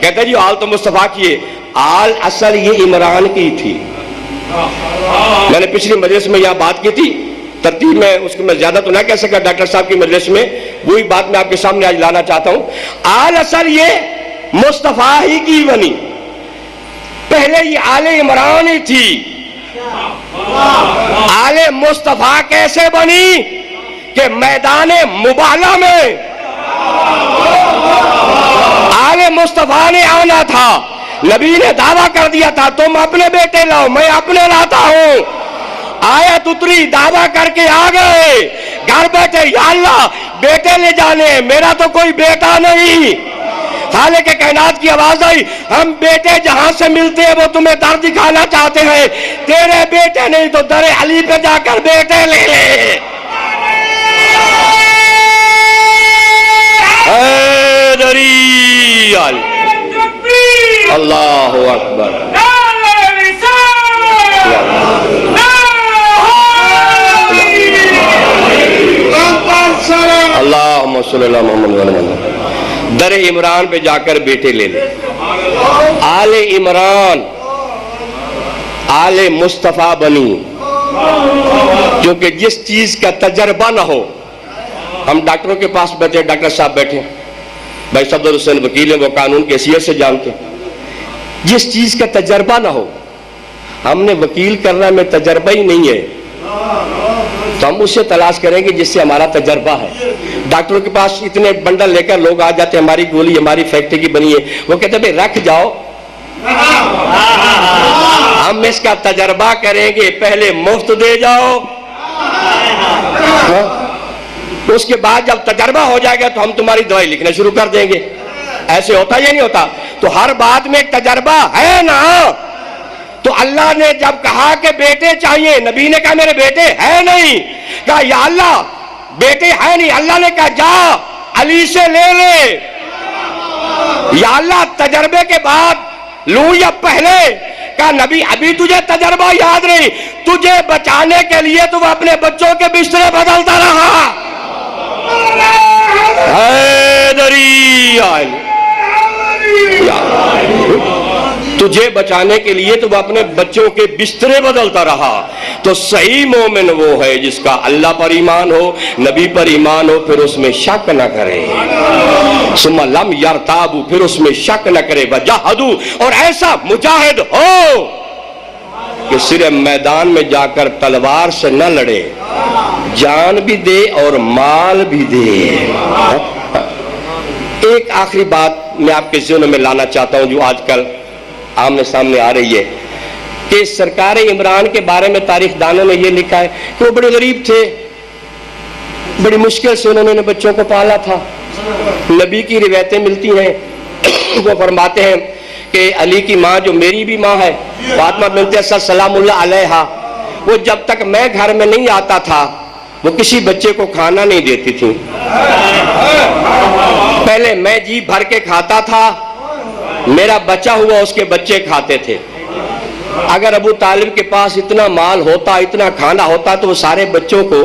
کہتا ہے جی آل تو مصطفیٰ کی ہے، آل اصل یہ عمران کی تھی. میں نے پچھلی مجلس میں یہاں بات کی تھی، ترتیب میں اس کو میں زیادہ تو نہ کہہ سکا ڈاکٹر صاحب کی مجلس میں، وہی بات میں آپ کے سامنے آج لانا چاہتا ہوں. آل اصل یہ مصطفیٰ ہی کی بنی، پہلے یہ آل عمران ہی تھی. آل مصطفیٰ کیسے بنی کہ میدان مبالہ میں آل مصطفیٰ نے آنا تھا. نبی نے دعویٰ کر دیا تھا تم اپنے بیٹے لاؤ، میں اپنے لاتا ہوں. آیت اتری، دعویٰ کر کے آ گئے گھر بیٹھے، یا اللہ بیٹے لے جانے، میرا تو کوئی بیٹا نہیں. خالق کائنات کی آواز آئی، ہم بیٹے جہاں سے ملتے ہیں وہ تمہیں در دکھانا چاہتے ہیں، تیرے بیٹے نہیں تو در علی پہ جا کر بیٹے لے لے. حیدری اللہ اکبر. اللہم صلی اللہ محمد وسلم. در عمران پہ جا کر بیٹے لے لے. آل عمران آل مصطفیٰ بنی، کیونکہ جس چیز کا تجربہ نہ ہو. ہم ڈاکٹروں کے پاس بیٹھے، ڈاکٹر صاحب بیٹھے، بھائی صفدر حسین وکیل ہیں، وہ قانون کی حیثیت سے جانتے ہیں. جس چیز کا تجربہ نہ ہو، ہم نے وکیل کرنا میں تجربہ ہی نہیں ہے تو ہم اسے تلاش کریں گے جس سے ہمارا تجربہ ہے. ڈاکٹروں کے پاس اتنے بنڈل لے کر لوگ آ جاتے ہیں، ہماری گولی ہماری فیکٹری کی بنی ہے، وہ کہتے ہیں بھئی رکھ جاؤ، ہم اس کا تجربہ کریں گے، پہلے مفت دے جاؤ، اس کے بعد جب تجربہ ہو جائے گا تو ہم تمہاری دوائی لکھنا شروع کر دیں گے. ایسے ہوتا یا نہیں ہوتا؟ تو ہر بات میں ایک تجربہ ہے نا. تو اللہ نے جب کہا کہ بیٹے چاہیے، نبی نے کہا میرے بیٹے ہے نہیں، کہا یا اللہ بیٹے ہے نہیں، اللہ نے کہا جا علی سے لے لے. یا اللہ تجربے کے بعد لوں یا پہلے؟ کہا نبی ابھی تجھے تجربہ یاد نہیں، تجھے بچانے کے لیے تو وہ اپنے بچوں کے بسترے بدلتا رہا. حیدری تجھے بچانے کے لیے تو وہ اپنے بچوں کے بسترے بدلتا رہا. تو صحیح مومن وہ ہے جس کا اللہ پر ایمان ہو، نبی پر ایمان ہو، پھر اس میں شک نہ کرے. ثم لم یرتابوا، پھر اس میں شک نہ کرے. وجاہدوا، اور ایسا مجاہد ہو کہ صرف میدان میں جا کر تلوار سے نہ لڑے، جان بھی دے اور مال بھی دے. ایک آخری بات میں آپ کے ذہن میں لانا چاہتا ہوں جو آج کل آمنے سامنے آ رہی ہے کہ سرکار عمران کے بارے میں تاریخ دانوں نے یہ لکھا ہے کہ وہ بڑے غریب تھے، بڑی مشکل سے انہوں نے بچوں کو پالا تھا. نبی کی روایتیں ملتی ہیں، وہ فرماتے ہیں کہ علی کی ماں جو میری بھی ماں ہے، فاطمہ بنت اسد سلام اللہ علیہا، وہ جب تک میں گھر میں نہیں آتا تھا وہ کسی بچے کو کھانا نہیں دیتی تھی. پہلے میں جی بھر کے کھاتا تھا، میرا بچہ ہوا اس کے بچے کھاتے تھے. اگر ابو طالب کے پاس اتنا مال ہوتا، اتنا کھانا ہوتا تو وہ سارے بچوں کو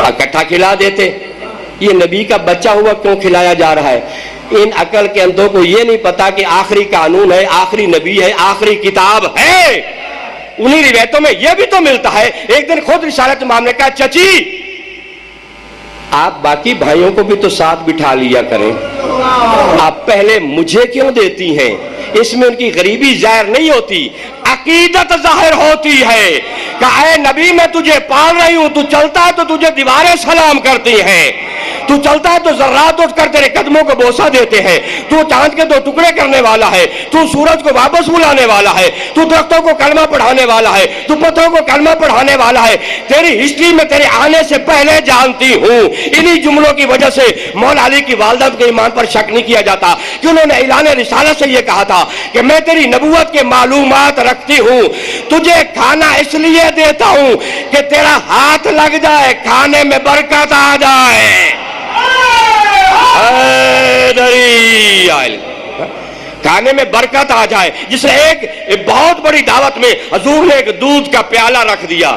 اکٹھا کھلا دیتے. یہ نبی کا بچہ ہوا کیوں کھلایا جا رہا ہے؟ ان عقل کے اندھوں کو یہ نہیں پتا کہ آخری قانون ہے، آخری نبی ہے، آخری کتاب ہے. انہی روایتوں میں یہ بھی تو ملتا ہے. ایک دن خود رسالت امام نے کہا چچی آپ باقی بھائیوں کو بھی تو ساتھ بٹھا لیا کریں، آپ پہلے مجھے کیوں دیتی ہیں؟ اس میں ان کی غریبی ظاہر نہیں ہوتی، عقیدت ظاہر ہوتی ہے کہ اے نبی میں تجھے پال رہی ہوں، تو چلتا ہے تو تجھے دیواریں سلام کرتی ہیں، تو چلتا ہے تو ذرات اٹھ کر تیرے قدموں کو بوسہ دیتے ہیں، تو چاند کے 2 ٹکڑے کرنے والا ہے، تو سورج کو واپس بلانے والا ہے، تو درختوں کو کلمہ پڑھانے والا ہے، تو پتھروں کو کلمہ پڑھانے والا ہے. تیری ہسٹری میں تیرے آنے سے پہلے جانتی ہوں. انہی جملوں کی وجہ سے مولا علی کی والدہ کے ایمان پر شک نہیں کیا جاتا کہ انہوں نے اعلان رسالت سے یہ کہا تھا کہ میں تیری نبوت کے معلومات رکھتی ہوں، تجھے کھانا اس لیے دیتا ہوں کہ تیرا ہاتھ لگ جائے، کھانے میں برکت آ جائے. کھانے میں برکت آ جائے. جس نے ایک بہت بڑی دعوت میں حضور نے ایک دودھ کا پیالہ رکھ دیا.